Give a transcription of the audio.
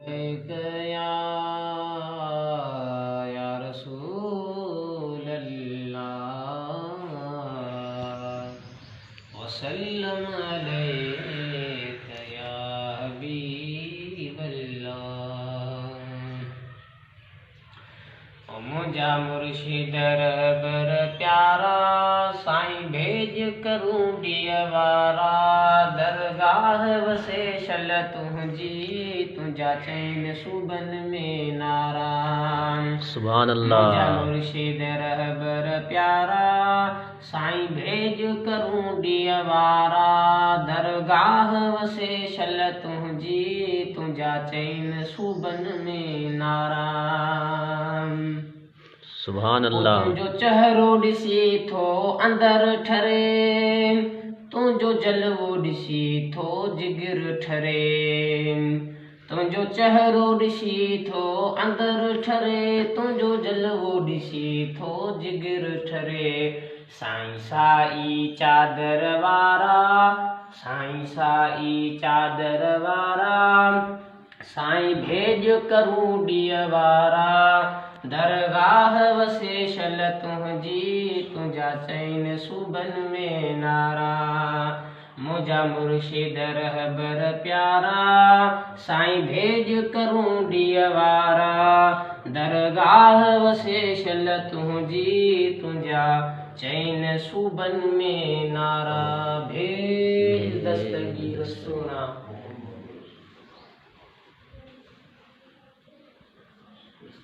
या रसूल अल्लाह वसल्लम अलैका या हबीब अल्लाह। मुझा मुर्शिद रहबर प्यारा साईं भेज करूं डियवारा दरगाह वसे शल तुझी तुझा चैन सुबन में नारा। सुभान अल्लाह। मुझा मुर्शिद रहबर प्यारा साईं भेज करूं डियवारा दरगाह वसे शल तुझी तुझा चैन सुबन में नारा। सुभान अल्लाह। तुझो चेहरो ॾिसी थो अंदर ठरे तुझो जलवो ॾिसी थो जिगर ठरे। तुझो चेहरो ॾिसी थो अंदर ठरे तुझो जलवो ॾिसी थो जिगर ठरे। साईं साई चादर वारा साईं साई चादर वारा साईं भेज करूं डियवारा दरगाह वसे शल तुझी तुझा चैन सुबन में नारा। मुझा मुर्शिद रहबर प्यारा साईं भेज करूं डियवारा दरगाह वसे शल तुझी तुझा चैन सुबन में नारा। भेज दस्तगीर सुना।